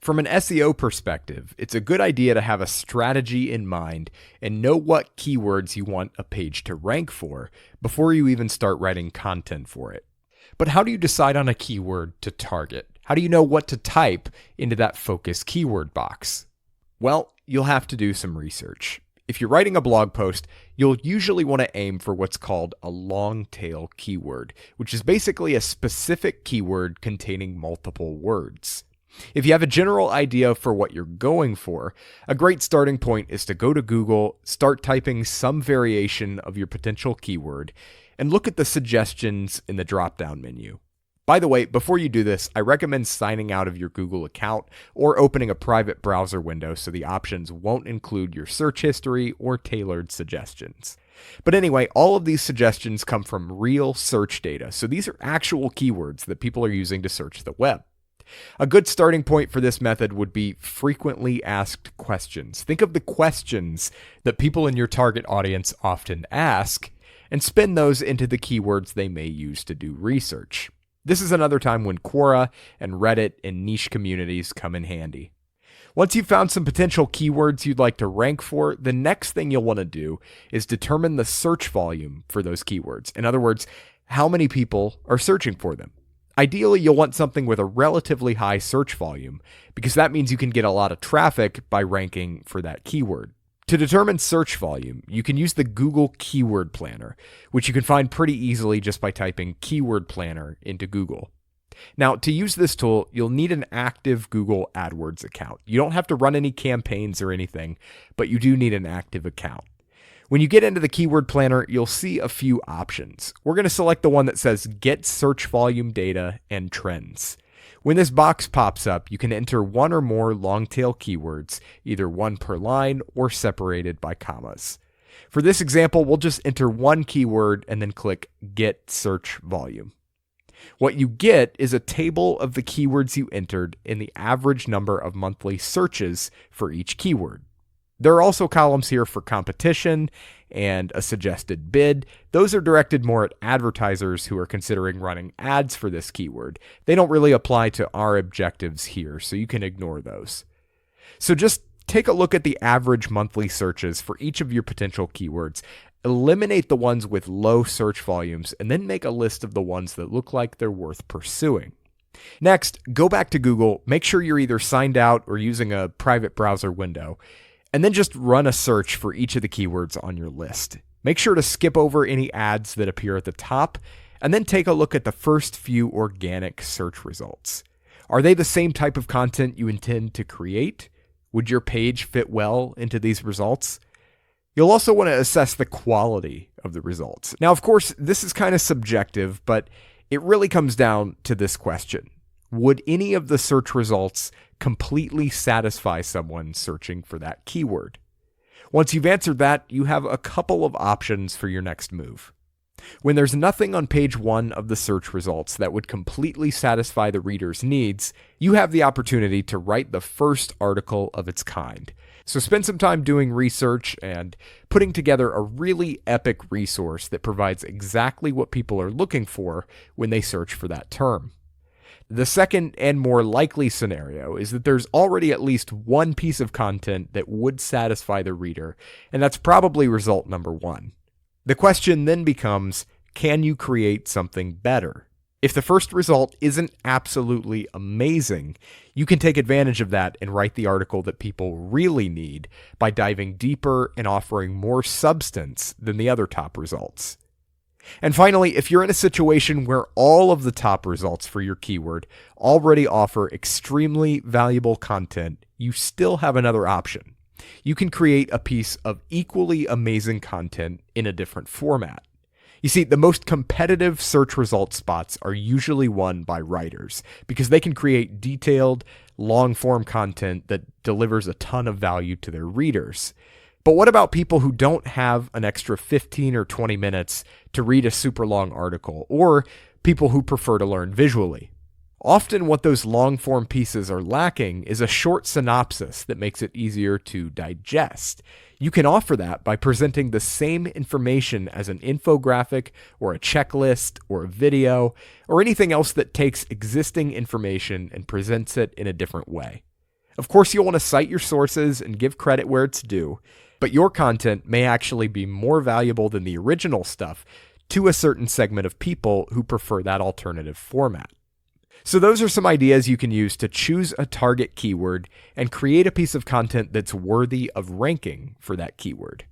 From an SEO perspective, it's a good idea to have a strategy in mind and know what keywords you want a page to rank for before you even start writing content for it. But how do you decide on a keyword to target? How do you know what to type into that focus keyword box? Well, you'll have to do some research. If you're writing a blog post, you'll usually want to aim for what's called a long tail keyword, which is basically a specific keyword containing multiple words. If you have a general idea for what you're going for, a great starting point is to go to Google, start typing some variation of your potential keyword, and look at the suggestions in the drop-down menu. By the way, before you do this, I recommend signing out of your Google account or opening a private browser window so the options won't include your search history or tailored suggestions. But anyway, all of these suggestions come from real search data, so these are actual keywords that people are using to search the web. A good starting point for this method would be frequently asked questions. Think of the questions that people in your target audience often ask and spin those into the keywords they may use to do research. This is another time when Quora and Reddit and niche communities come in handy. Once you've found some potential keywords you'd like to rank for, the next thing you'll want to do is determine the search volume for those keywords. In other words, how many people are searching for them. Ideally, you'll want something with a relatively high search volume because that means you can get a lot of traffic by ranking for that keyword. To determine search volume, you can use the Google Keyword Planner, which you can find pretty easily just by typing Keyword Planner into Google. Now, to use this tool, you'll need an active Google AdWords account. You don't have to run any campaigns or anything, but you do need an active account. When you get into the Keyword Planner, you'll see a few options. We're going to select the one that says Get Search Volume Data and Trends. When this box pops up, you can enter one or more long-tail keywords, either one per line or separated by commas. For this example, we'll just enter one keyword and then click Get Search Volume. What you get is a table of the keywords you entered and the average number of monthly searches for each keyword. There are also columns here for competition and a suggested bid. Those are directed more at advertisers who are considering running ads for this keyword. They don't really apply to our objectives here, so you can ignore those. So just take a look at the average monthly searches for each of your potential keywords. Eliminate the ones with low search volumes, and then make a list of the ones that look like they're worth pursuing. Next, go back to Google, make sure you're either signed out or using a private browser window, and then just run a search for each of the keywords on your list. Make sure to skip over any ads that appear at the top, and then take a look at the first few organic search results. Are they the same type of content you intend to create? Would your page fit well into these results? You'll also want to assess the quality of the results. Now, of course, this is kind of subjective, but it really comes down to this question. Would any of the search results completely satisfy someone searching for that keyword? Once you've answered that, you have a couple of options for your next move. When there's nothing on page 1 of the search results that would completely satisfy the reader's needs, you have the opportunity to write the first article of its kind. So spend some time doing research and putting together a really epic resource that provides exactly what people are looking for when they search for that term. The second and more likely scenario is that there's already at least one piece of content that would satisfy the reader, and that's probably result number 1. The question then becomes, can you create something better? If the first result isn't absolutely amazing, you can take advantage of that and write the article that people really need by diving deeper and offering more substance than the other top results. And finally, if you're in a situation where all of the top results for your keyword already offer extremely valuable content, you still have another option. You can create a piece of equally amazing content in a different format. You see, the most competitive search result spots are usually won by writers because they can create detailed, long-form content that delivers a ton of value to their readers. But what about people who don't have an extra 15 or 20 minutes to read a super long article, or people who prefer to learn visually? Often what those long-form pieces are lacking is a short synopsis that makes it easier to digest. You can offer that by presenting the same information as an infographic or a checklist or a video or anything else that takes existing information and presents it in a different way. Of course, you'll want to cite your sources and give credit where it's due, but your content may actually be more valuable than the original stuff to a certain segment of people who prefer that alternative format. So those are some ideas you can use to choose a target keyword and create a piece of content that's worthy of ranking for that keyword.